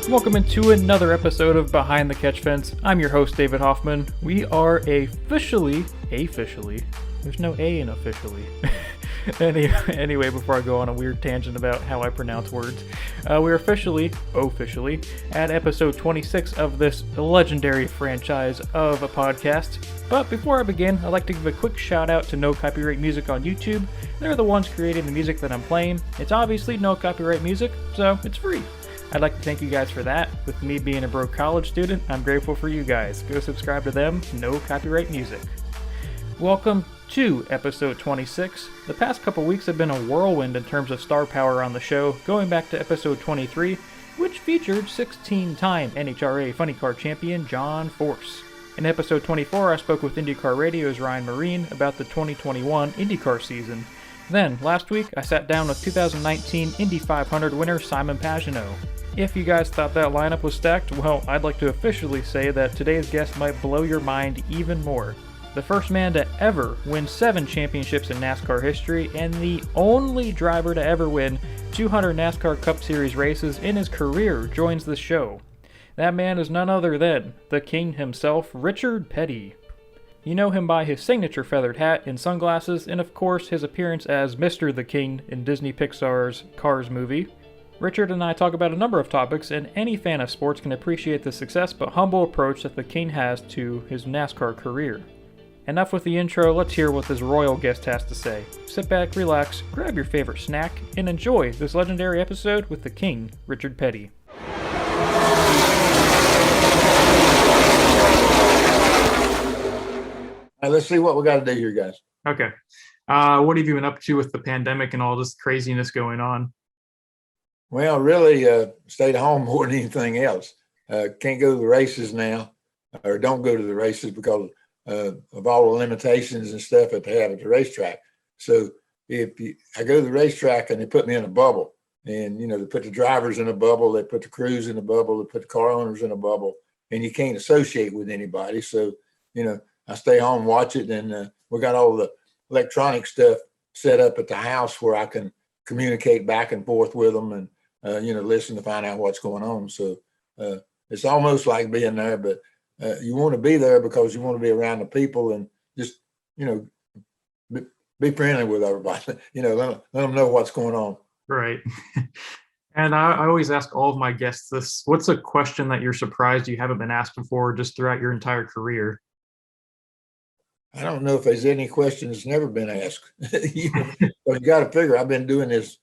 Welcome into another episode of Behind the Catch Fence. I'm your host, David Hoffman. We are officially, there's no A in officially. Anyway, before I go on a weird tangent about how I pronounce words, we're officially at episode 26 of this legendary franchise of a podcast. But before I begin, I'd like to give a quick shout out to No Copyright Music on YouTube. They're the ones creating the music that I'm playing. It's obviously no copyright music, so it's free. I'd like to thank you guys for that. With me being a broke college student, I'm grateful for you guys. Go subscribe to them, No Copyright Music. Welcome to episode 26. The past couple weeks have been a whirlwind in terms of star power on the show, going back to episode 23, which featured 16-time NHRA Funny Car champion John Force. In episode 24, I spoke with IndyCar Radio's Ryan Marine about the 2021 IndyCar season. Then, last week, I sat down with 2019 Indy 500 winner Simon Pagenaud. If you guys thought that lineup was stacked, well, I'd like to officially say that today's guest might blow your mind even more. The first man to ever win 7 championships in NASCAR history, and the only driver to ever win 200 NASCAR Cup Series races in his career joins the show. That man is none other than the king himself, Richard Petty. You know him by his signature feathered hat and sunglasses, and of course his appearance as Mr. the King in Disney Pixar's Cars movie. Richard and I talk about a number of topics, and any fan of sports can appreciate the success but humble approach that the King has to his NASCAR career. Enough with the intro, let's hear what this royal guest has to say. Sit back, relax, grab your favorite snack, and enjoy this legendary episode with the King, Richard Petty. All right, let's see what we got to do here, guys. Okay. What have you been up to with the pandemic and all this craziness going on? Well, really stayed home more than anything else. Can't go to the races now, or don't go to the races because of all the limitations and stuff that they have at the racetrack. So I go to the racetrack and they put me in a bubble, and they put the drivers in a bubble, they put the crews in a bubble, they put the car owners in a bubble, and you can't associate with anybody. So I stay home, watch it, and we got all the electronic stuff set up at the house where I can communicate back and forth with them and listen to find out what's going on. So it's almost like being there, but you want to be there because you want to be around the people and just be friendly with everybody. Let them know what's going on. Right. And I always ask all of my guests this: what's a question that you're surprised you haven't been asked before just throughout your entire career? I don't know if there's any question that's never been asked. You got to figure I've been doing this.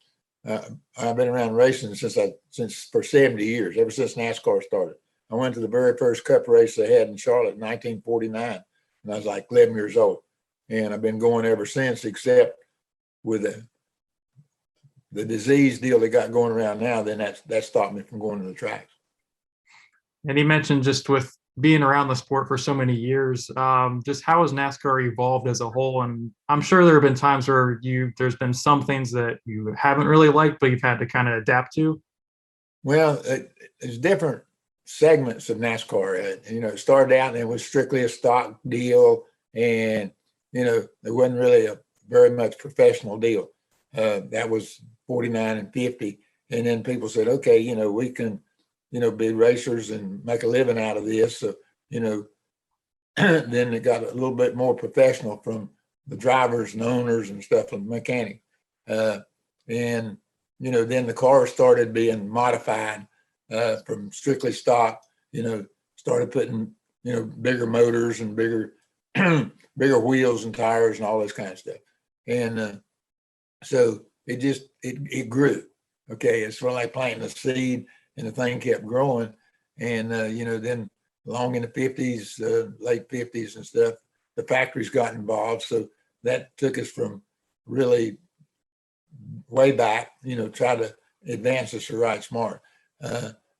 I've been around racing since for 70 years, ever since NASCAR started. I went to the very first Cup race they had in Charlotte in 1949, and I was like 11 years old. And I've been going ever since, except with the disease deal they got going around now, then that stopped me from going to the tracks. And he mentioned just with being around the sport for so many years, just how has NASCAR evolved as a whole? And I'm sure there have been times where there's been some things that you haven't really liked, but you've had to kind of adapt to. Well, there's different segments of NASCAR. It started out and it was strictly a stock deal, and there wasn't really a very much professional deal. That was 49 and 50, and then people said, okay, we can be racers and make a living out of this. So, then it got a little bit more professional from the drivers and owners and stuff and mechanics. And then the cars started being modified from strictly stock, started putting, bigger motors and bigger wheels and tires and all this kind of stuff. And so it grew. Okay. It's sort of like planting a seed, and the thing kept growing. And, then along in the 50s, late 50s and stuff, the factories got involved. So that took us from really way back, try to advance us to right smart.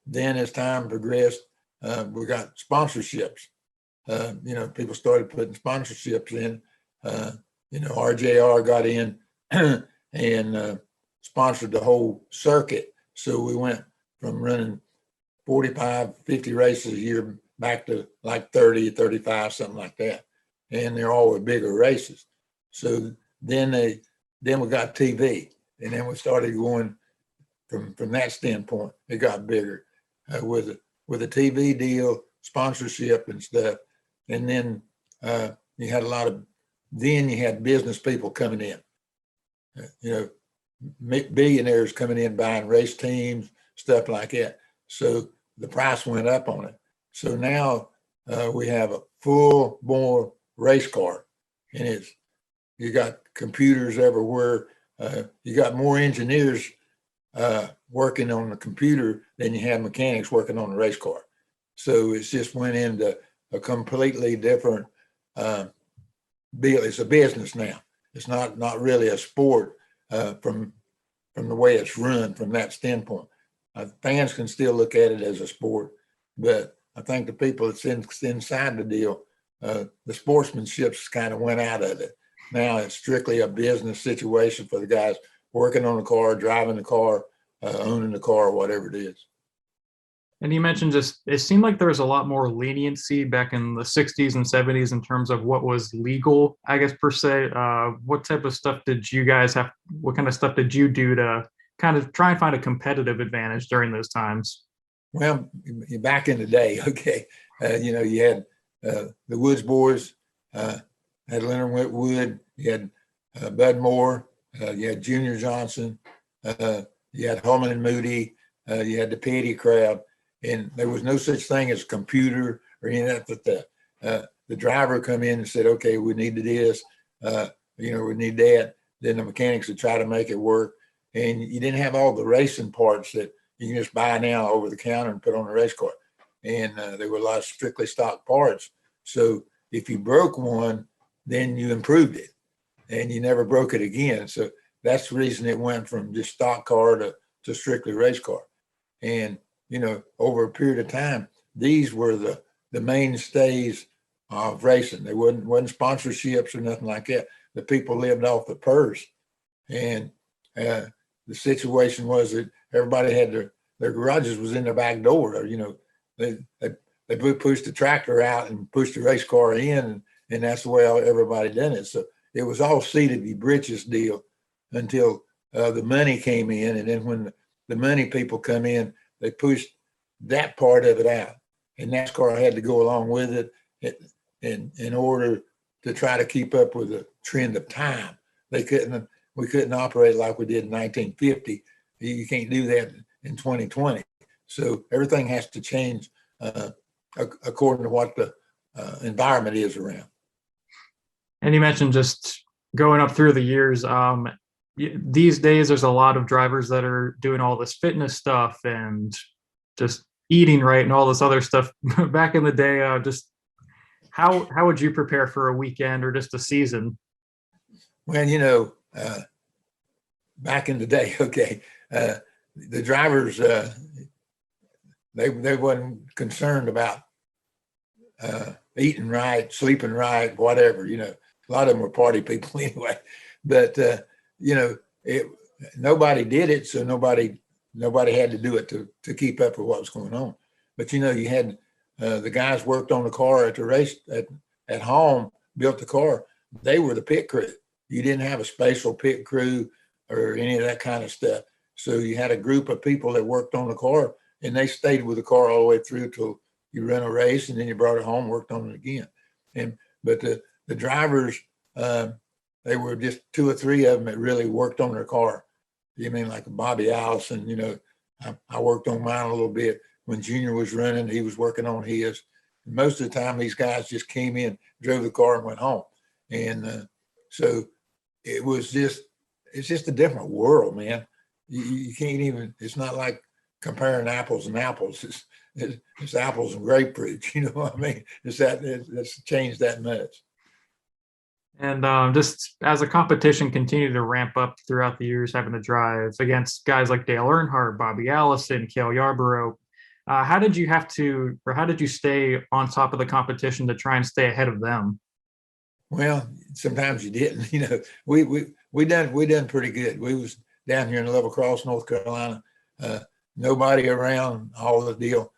Then as time progressed, we got sponsorships. People started putting sponsorships in. RJR got in and sponsored the whole circuit. So we went from running 45, 50 races a year back to like 30, 35, something like that. And they're all with bigger races. So then we got TV, and then we started going from that standpoint. It got bigger. with a TV deal, sponsorship and stuff. And then you had then you had business people coming in, billionaires coming in, buying race teams, stuff like that. So the price went up on it. So now we have a full bore race car, and you got computers everywhere. You got more engineers working on the computer than you have mechanics working on the race car. So it's just went into a completely different deal. It's a business now. It's not really a sport from the way it's run from that standpoint. Fans can still look at it as a sport, but I think the people that's inside the deal, the sportsmanship's kind of went out of it. Now it's strictly a business situation for the guys working on the car, driving the car, owning the car, whatever it is. And you mentioned it seemed like there was a lot more leniency back in the 60s and 70s in terms of what was legal, I guess, per se. What type of stuff did you guys have? What kind of stuff did you do to kind of try and find a competitive advantage during those times? Well, back in the day, okay, you had the Woods boys, had Leonard Wood, you had Bud Moore, you had Junior Johnson, you had Holman and Moody, you had the Petty crowd, and there was no such thing as a computer or any of that. But the driver come in and said, okay, we need this, we need that. Then the mechanics would try to make it work. And you didn't have all the racing parts that you can just buy now over the counter and put on a race car. And there were a lot of strictly stock parts. So if you broke one, then you improved it and you never broke it again. So that's the reason it went from just stock car to strictly race car. And, over a period of time, these were the mainstays of racing. There wasn't sponsorships or nothing like that. The people lived off the purse. And the situation was that everybody had their garages was in their back door. Or, they pushed the tractor out and pushed the race car in, and that's the way everybody done it. So it was all seated the britches deal until the money came in, and then when the money people come in, they pushed that part of it out, and NASCAR had to go along with it in order to try to keep up with the trend of time. We couldn't operate like we did in 1950. You can't do that in 2020. So everything has to change according to what the environment is around. And you mentioned just going up through the years. These days, there's a lot of drivers that are doing all this fitness stuff and just eating right and all this other stuff. Back in the day, just how would you prepare for a weekend or just a season? Well, back in the day, okay, the drivers, they wasn't concerned about eating right, sleeping right, whatever. A lot of them were party people anyway. But nobody did it, so nobody had to do it to keep up with what was going on. But you had the guys worked on the car at the race at home, built the car. They were the pit crew. You didn't have a special pit crew or any of that kind of stuff. So you had a group of people that worked on the car, and they stayed with the car all the way through till you ran a race, and then you brought it home, worked on it again. But the drivers, they were just two or three of them that really worked on their car. You mean like Bobby Allison? I worked on mine a little bit. When Junior was running, he was working on his. And most of the time, these guys just came in, drove the car, and went home. And so it's just a different world, man. You can't even. It's not like comparing apples and apples. It's apples and grapefruit. You know what I mean? It's changed that much. And just as the competition continued to ramp up throughout the years, having to drive against guys like Dale Earnhardt, Bobby Allison, Cale Yarborough, how did you stay on top of the competition to try and stay ahead of them? Well, sometimes you didn't. We done pretty good. We was down here in Level Cross, North Carolina. Nobody around, all the deal.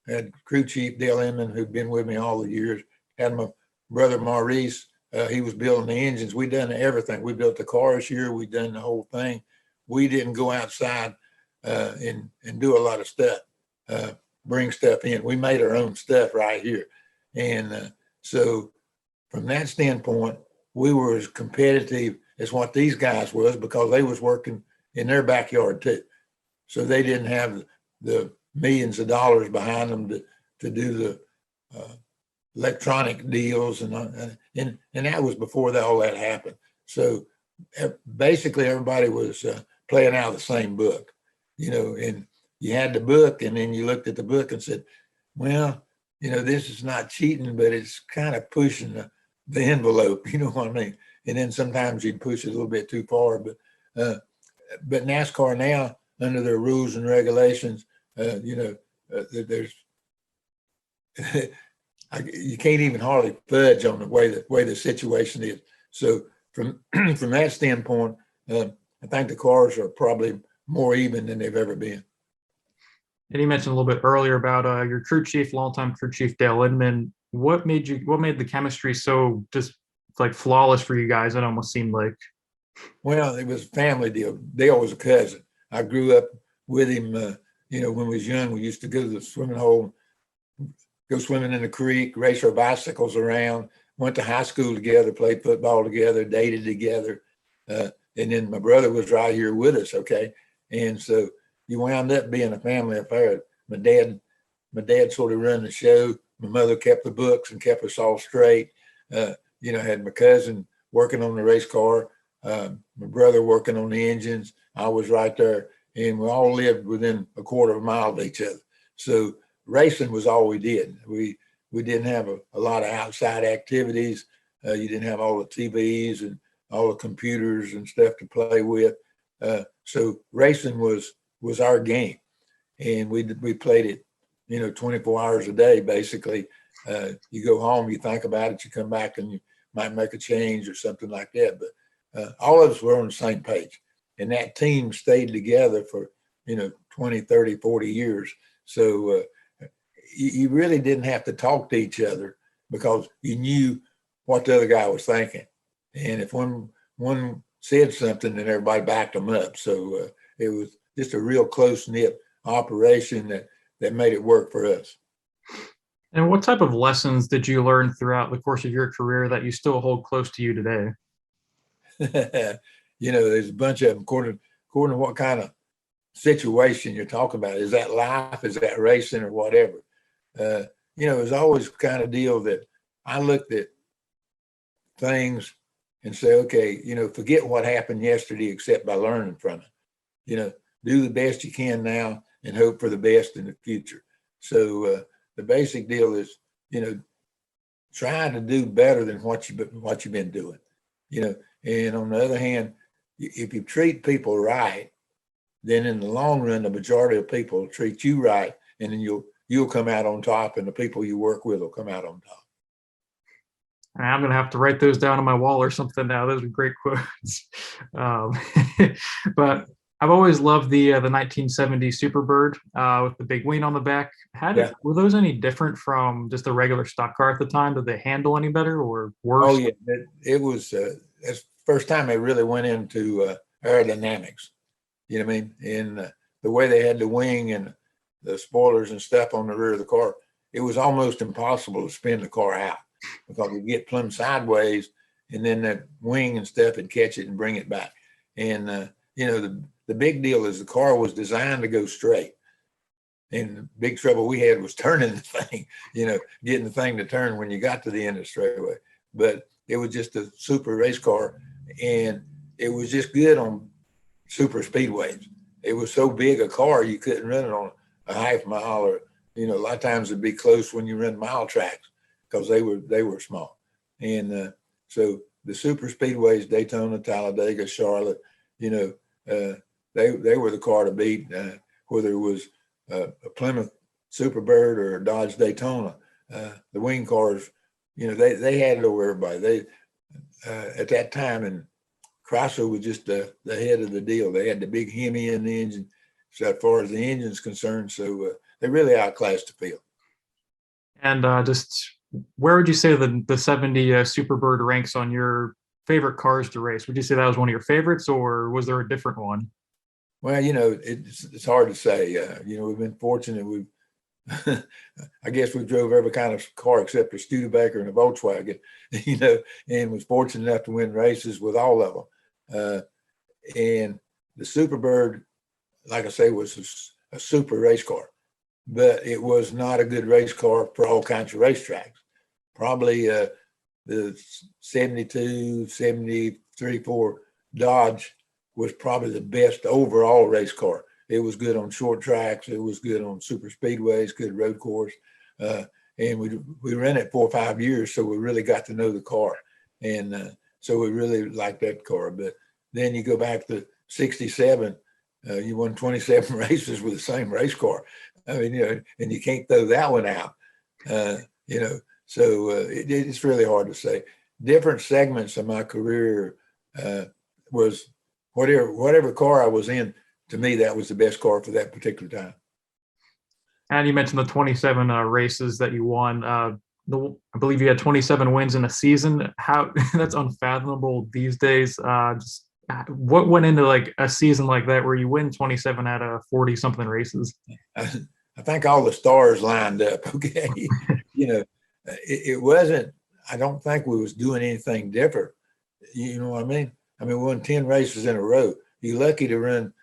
Had crew chief Dale Inman, who'd been with me all the years. Had my brother Maurice. He was building the engines. We done everything. We built the cars here. We done the whole thing. We didn't go outside and do a lot of stuff. bring stuff in. We made our own stuff right here. And so from that standpoint, we were as competitive as what these guys was because they was working in their backyard too. So they didn't have the millions of dollars behind them to do the electronic deals. And that was before all that happened. So basically everybody was playing out of the same book, and you had the book and then you looked at the book and said, well, this is not cheating, but it's kind of pushing the envelope, you know what I mean? And then sometimes you'd push it a little bit too far, but NASCAR now, under their rules and regulations, there's you can't even hardly fudge on the way the situation is. So from that standpoint, I think the cars are probably more even than they've ever been. And you mentioned a little bit earlier about your crew chief, longtime crew chief Dale Inman. What made the chemistry so just like flawless for you guys? It almost seemed like. Well, it was a family deal. Dale was a cousin. I grew up with him. When we was young, we used to go to the swimming hole, go swimming in the creek, race our bicycles around. Went to high school together, played football together, dated together, and then my brother was right here with us. Okay, and so you wound up being a family affair. My dad sort of run the show. My mother kept the books and kept us all straight. Had my cousin working on the race car, my brother working on the engines. I was right there, and we all lived within a quarter of a mile of each other. So racing was all we did. We didn't have a lot of outside activities. You didn't have all the TVs and all the computers and stuff to play with. So racing was our game, and we played it, 24 hours a day, basically. You go home, you think about it, you come back and you might make a change or something like that. But all of us were on the same page, and that team stayed together for, 20, 30, 40 years. So you really didn't have to talk to each other because you knew what the other guy was thinking. And if one said something, then everybody backed them up. So it was just a real close-knit operation that made it work for us. And what type of lessons did you learn throughout the course of your career that you still hold close to you today? There's a bunch of them according to what kind of situation you're talking about. Is that life? Is that racing or whatever? It was always kind of deal that I looked at things and say, okay, forget what happened yesterday except by learning from it. Do the best you can now and hope for the best in the future. So the basic deal is, trying to do better than what you've been doing. And on the other hand, if you treat people right, then in the long run, the majority of people will treat you right, and then you'll come out on top, and the people you work with will come out on top. I'm going to have to write those down on my wall or something now. Those are great quotes. But I've always loved the 1970 Superbird with the big wing on the back. Were those any different from just a regular stock car at the time? Did they handle any better or worse? Oh, yeah. It was the first time they really went into aerodynamics. You know what I mean? And the way they had the wing and the spoilers and stuff on the rear of the car, it was almost impossible to spin the car out because you get plumb sideways, and then that wing and stuff would catch it and bring it back. And the big deal is the car was designed to go straight. And the big trouble we had was turning the thing, getting the thing to turn when you got to the end of the straightaway. But it was just a super race car, and it was just good on super speedways. It was so big a car, you couldn't run it on a half mile, or, a lot of times it'd be close when you run mile tracks because they were small. And so the super speedways, Daytona, Talladega, Charlotte, they were the car to beat, whether it was a Plymouth Superbird or a Dodge Daytona. The wing cars, they had it over everybody. They at that time, and Chrysler was just the head of the deal. They had the big Hemi in the engine, so as far as the engine's concerned. So they really outclassed the field. And just where would you say the 70 Superbird ranks on your favorite cars to race? Would you say that was one of your favorites, or was there a different one? Well, it's hard to say. We've been fortunate. I guess we drove every kind of car except a Studebaker and a Volkswagen, and was fortunate enough to win races with all of them. And the Superbird, like I say, was a super race car, but it was not a good race car for all kinds of racetracks. Probably the 72, 73, 4 Dodge was probably the best overall race car. It was good on short tracks. It was good on super speedways, good road course. And we ran it 4 or 5 years, so we really got to know the car. And so we really liked that car. But then you go back to 67, you won 27 races with the same race car. I mean, and you can't throw that one out, So it's really hard to say. Different segments of my career was whatever car I was in. To me, that was the best car for that particular time. And you mentioned the 27 races that you won. I believe you had 27 wins in a season. How that's unfathomable these days. Just what went into like a season like that where you win 27 out of 40 something races? I think all the stars lined up. Okay, it wasn't. I don't think we was doing anything different. You know what I mean? I mean, we won 10 races in a row. You're lucky to run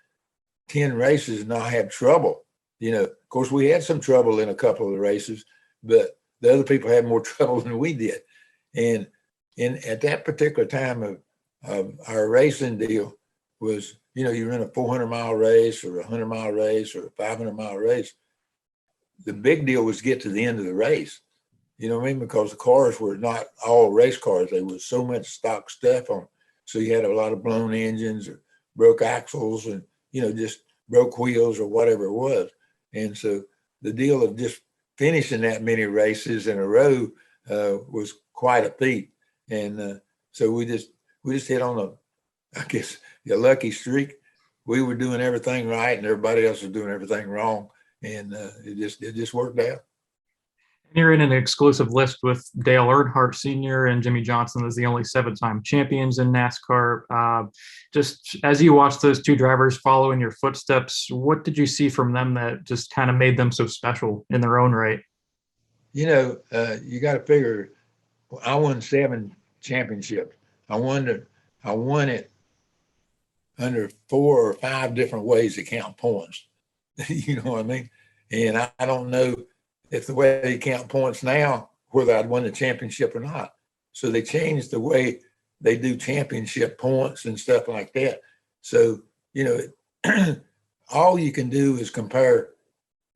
10 races and not have trouble. Of course, we had some trouble in a couple of the races, but the other people had more trouble than we did. And at that particular time of our racing deal was, you run a 400-mile race or a 100-mile race or a 500-mile race. The big deal was get to the end of the race. You know what I mean? Because the cars were not all race cars. They was so much stock stuff on them. So you had a lot of blown engines or broke axles and, just broke wheels or whatever it was. And so the deal of just finishing that many races in a row was quite a feat. And so we just hit on a lucky streak. We were doing everything right and everybody else was doing everything wrong. And it just worked out. You're in an exclusive list with Dale Earnhardt Sr. and Jimmie Johnson as the only 7-time champions in NASCAR. Just as you watch those two drivers follow in your footsteps, what did you see from them that just kind of made them so special in their own right? You got to figure, I won 7 championships. I won it under 4 or 5 different ways to count points. You know what I mean? And I don't know if the way they count points now, whether I'd won the championship or not. So they changed the way they do championship points and stuff like that. So, all you can do is compare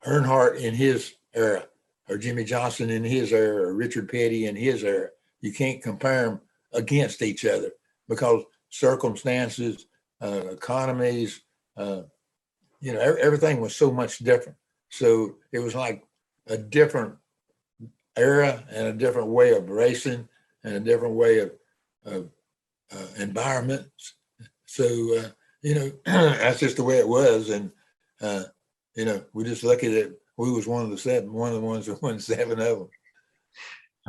Earnhardt in his era or Jimmie Johnson in his era or Richard Petty in his era. You can't compare them against each other because circumstances, economies, everything was so much different. So it was like a different era and a different way of racing and a different way of environment. So, that's just the way it was. And, we're just lucky that we was one of the ones that won 7 of them.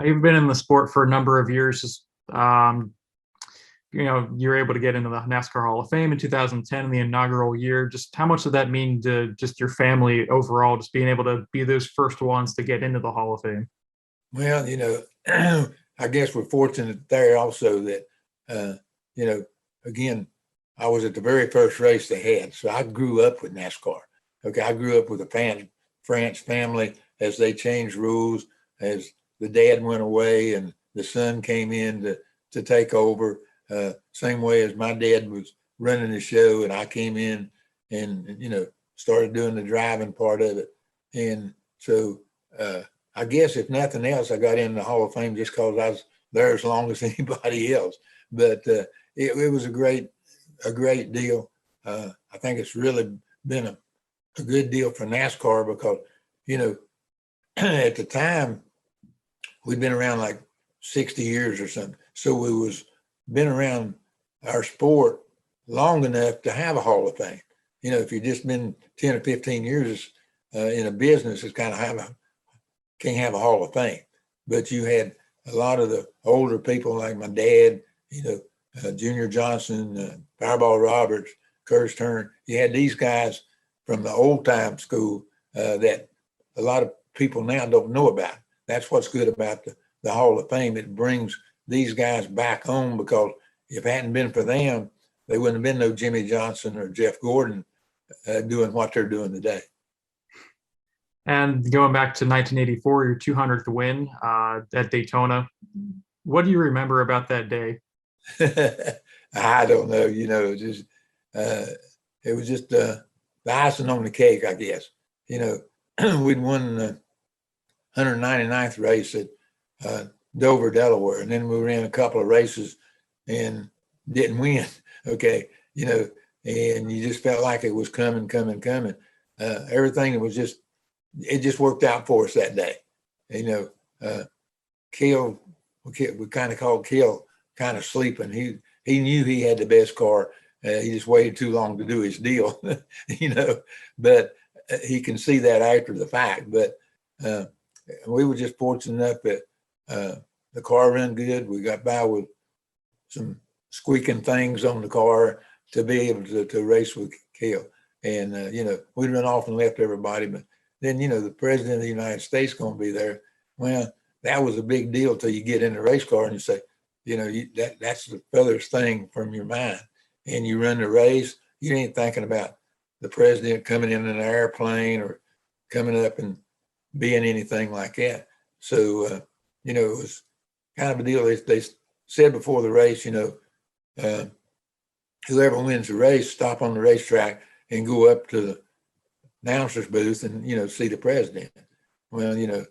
You've been in the sport for a number of years. You're able to get into the NASCAR Hall of Fame in 2010 in the inaugural year. Just how much did that mean to just your family overall, just being able to be those first ones to get into the Hall of Fame? Well, I guess we're fortunate there also that, again, I was at the very first race they had. So I grew up with NASCAR. Okay. I grew up with a France family as they changed rules, as the dad went away and the son came in to take over. Same way as my dad was running the show and I came in and, started doing the driving part of it. And so I guess if nothing else, I got in the Hall of Fame just because I was there as long as anybody else. But it was a great deal. I think it's really been a good deal for NASCAR because, at the time, we'd been around like 60 years or something. So we was been around our sport long enough to have a Hall of Fame. If you've just been 10 or 15 years in a business, it's kind of can't have a Hall of Fame. But you had a lot of the older people like my dad, Junior Johnson, Fireball Roberts, Curtis Turner. You had these guys from the old time school that a lot of people now don't know about. That's what's good about the Hall of Fame. It brings these guys back home, because if it hadn't been for them, there wouldn't have been no Jimmie Johnson or Jeff Gordon doing what they're doing today. And going back to 1984, your 200th win at Daytona, what do you remember about that day? I don't know. Just it was just the icing on the cake, I guess. We'd won the 199th race at Dover, Delaware, and then we ran a couple of races and didn't win. Okay, and you just felt like it was coming. Everything was it just worked out for us that day. Kill, we kind of called Kill kind of sleeping. He knew he had the best car. He just waited too long to do his deal, but he can see that after the fact. But we were just fortunate enough that the car ran good. We got by with some squeaking things on the car to be able to race with Kill. And, we run off and left everybody. But then, the president of the United States going to be there. Well, that was a big deal till you get in the race car and you say, that's the furthest thing from your mind. And you run the race, you ain't thinking about the president coming in an airplane or coming up and being anything like that. So, it was kind of a deal. They said before the race, whoever wins the race, stop on the racetrack and go up to the announcer's booth and, see the president. Well,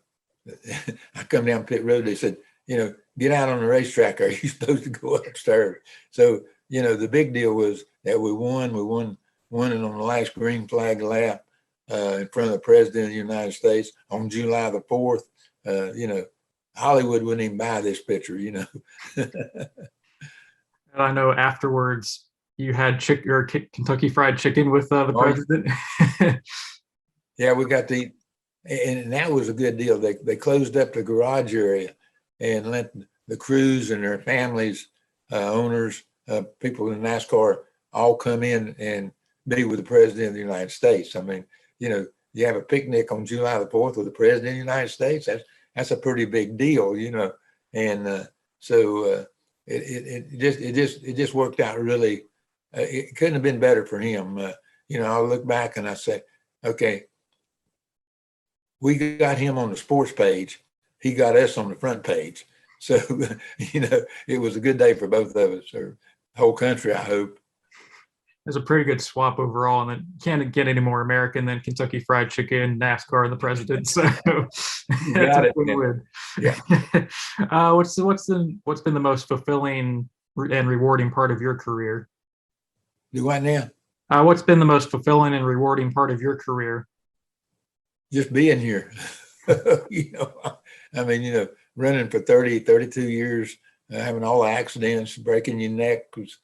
I come down pit road, they said, get out on the racetrack. Are you supposed to go upstairs? So, the big deal was that we won it on the last green flag lap in front of the president of the United States on July the 4th. Hollywood wouldn't even buy this picture, And I know afterwards you had Kentucky Fried Chicken with the president. Yeah, we got to eat, and that was a good deal. They closed up the garage area and let the crews and their families, owners, people in NASCAR all come in and be with the president of the United States. I mean, you have a picnic on July the 4th with the president of the United States. That's a pretty big deal, and so it just worked out really. It couldn't have been better for him. I look back and I say, okay, we got him on the sports page. He got us on the front page. So, it was a good day for both of us, or the whole country, I hope. It was a pretty good swap overall, and it can't get any more American than Kentucky Fried Chicken, NASCAR, and the president. So you got it. Win. Yeah. What's been the most fulfilling and rewarding part of your career? Do what now? What's been the most fulfilling and rewarding part of your career? Just being here. Running for 32 years, having all the accidents, breaking your neck was,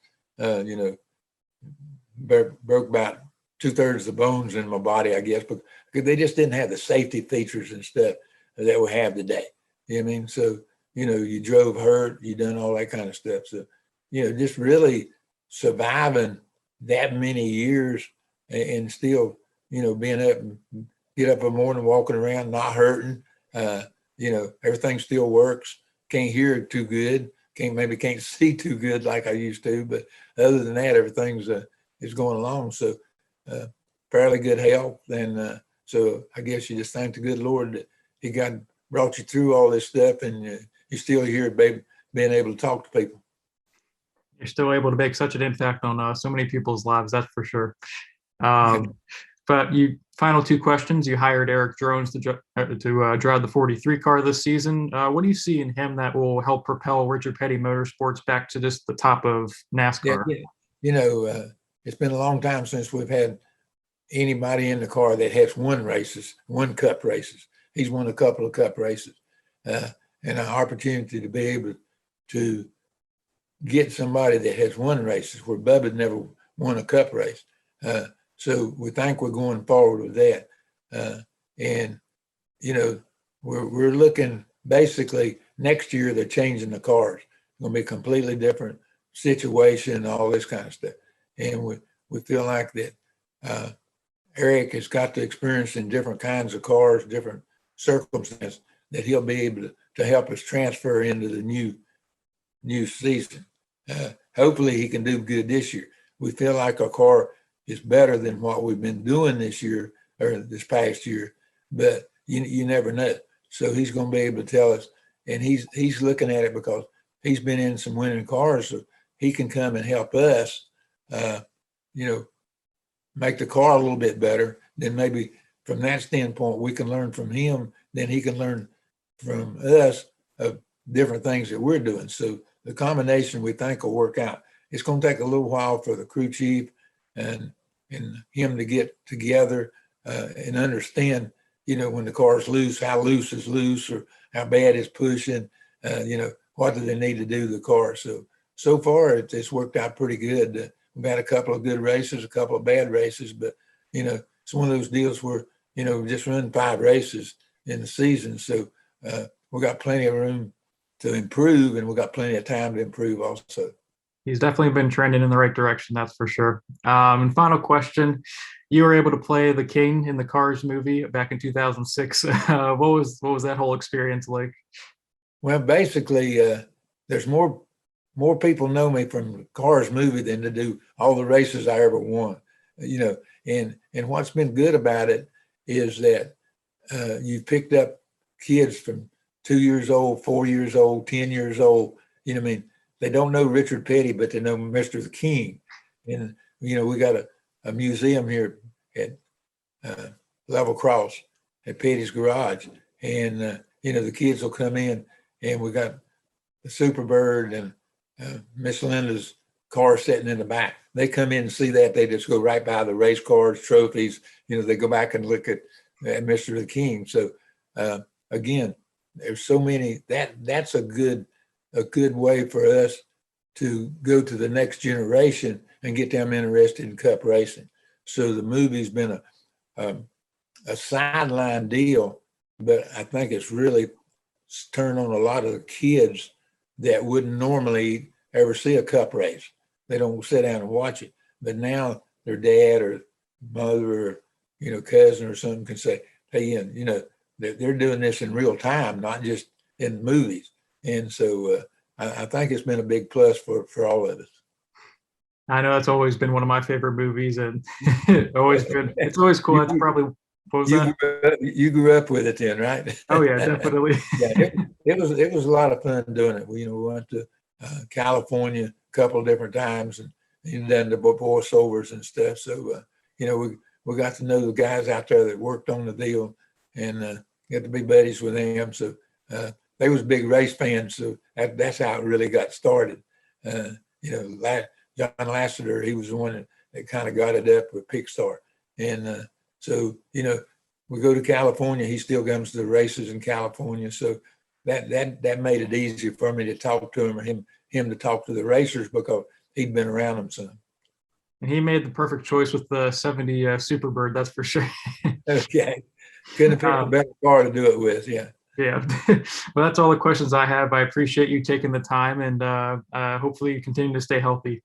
broke about 2/3 of the bones in my body, I guess, because they just didn't have the safety features and stuff that we have today. You know what I mean? So, you drove hurt, you done all that kind of stuff. So, just really surviving that many years and still, being up and get up in the morning, walking around, not hurting. Everything still works. Can't hear too good. Can't see too good like I used to. But other than that, everything's is going along. So fairly good health. And so I guess you just thank the good Lord that He brought you through all this stuff, and you're still here, baby, being able to talk to people. You're still able to make such an impact on so many people's lives, that's for sure. But final two questions. You hired Eric Drones to drive the 43 car this season. What do you see in him that will help propel Richard Petty Motorsports back to just the top of NASCAR? Yeah. It's been a long time since we've had anybody in the car that has won Cup races. He's won a couple of Cup races, and an opportunity to be able to get somebody that has won races where Bubba never won a Cup race. So we think we're going forward with that. And, we're looking basically next year, they're changing the cars. It's going to be a completely different situation and all this kind of stuff. And we feel like that Eric has got the experience in different kinds of cars, different circumstances, that he'll be able to help us transfer into the new season. Hopefully he can do good this year. We feel like our car is better than what we've been doing this year or this past year, but you never know. So he's going to be able to tell us, and he's looking at it because he's been in some winning cars, so he can come and help us, make the car a little bit better. Then maybe from that standpoint, we can learn from him. Then he can learn from us of different things that we're doing. So the combination we think will work out. It's going to take a little while for the crew chief and him to get together and understand, when the car's loose, how loose is loose or how bad it's pushing, what do they need to do to the car. So far, it's worked out pretty good. We've had a couple of good races, a couple of bad races, but, it's one of those deals where, we just run 5 races in the season. So we got plenty of room to improve, and we got plenty of time to improve also. He's definitely been trending in the right direction, that's for sure. And final question. You were able to play the King in the Cars movie back in 2006. What was that whole experience like? Well, basically, there's more people know me from the Cars movie than to do all the races I ever won. And what's been good about it is that you've picked up kids from 2 years old, 4 years old, 10 years old. They don't know Richard Petty, but they know Mr. the King. And, we got a museum here at Level Cross at Petty's Garage. And, the kids will come in, and we got the Superbird and Miss Linda's car sitting in the back. They come in and see that. They just go right by the race cars, trophies. They go back and look at Mr. the King. So, again, there's so many. That's a good way for us to go to the next generation and get them interested in Cup racing. So the movie's been a sideline deal, but I think it's really turned on a lot of the kids that wouldn't normally ever see a Cup race. They don't sit down and watch it. But now their dad or mother or, cousin or something can say, hey, they're doing this in real time, not just in movies. And so I think it's been a big plus for all of us. I know that's always been one of my favorite movies, and it's always cool. That's probably you grew up with it then, right? Oh yeah, definitely. Yeah, it was a lot of fun doing it. We went to California a couple of different times and done the voiceovers and stuff. So we got to know the guys out there that worked on the deal and get to be buddies with them. So they was big race fans. So that's how it really got started. John Lasseter, he was the one that kind of got it up with Pixar. And so, we go to California, he still comes to the races in California. So that made it easier for me to talk to him or him to talk to the racers because he'd been around them some. And he made the perfect choice with the 70 Superbird, that's for sure. Okay. Couldn't have picked a better car to do it with, yeah. Yeah. Well, that's all the questions I have. I appreciate you taking the time, and hopefully you continue to stay healthy.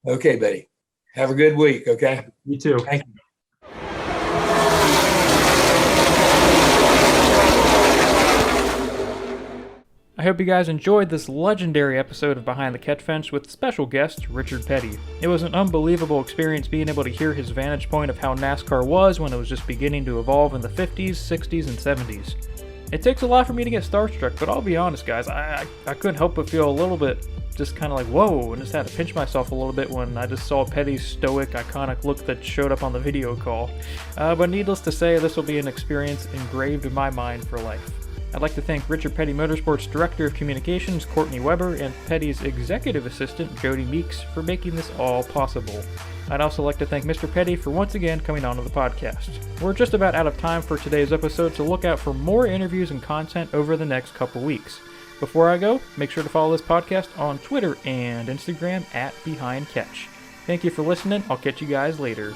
Okay, buddy. Have a good week, okay? You too. Thank you. I hope you guys enjoyed this legendary episode of Behind the Catch Fence with special guest Richard Petty. It was an unbelievable experience being able to hear his vantage point of how NASCAR was when it was just beginning to evolve in the 50s, 60s, and 70s. It takes a lot for me to get starstruck, but I'll be honest, guys, I couldn't help but feel a little bit just kind of like, whoa, and just had to pinch myself a little bit when I just saw Petty's stoic, iconic look that showed up on the video call. But needless to say, this will be an experience engraved in my mind for life. I'd like to thank Richard Petty Motorsports Director of Communications, Courtney Weber, and Petty's Executive Assistant, Jody Meeks, for making this all possible. I'd also like to thank Mr. Petty for once again coming onto the podcast. We're just about out of time for today's episode, so look out for more interviews and content over the next couple weeks. Before I go, make sure to follow this podcast on Twitter and Instagram @BehindCatch. Thank you for listening. I'll catch you guys later.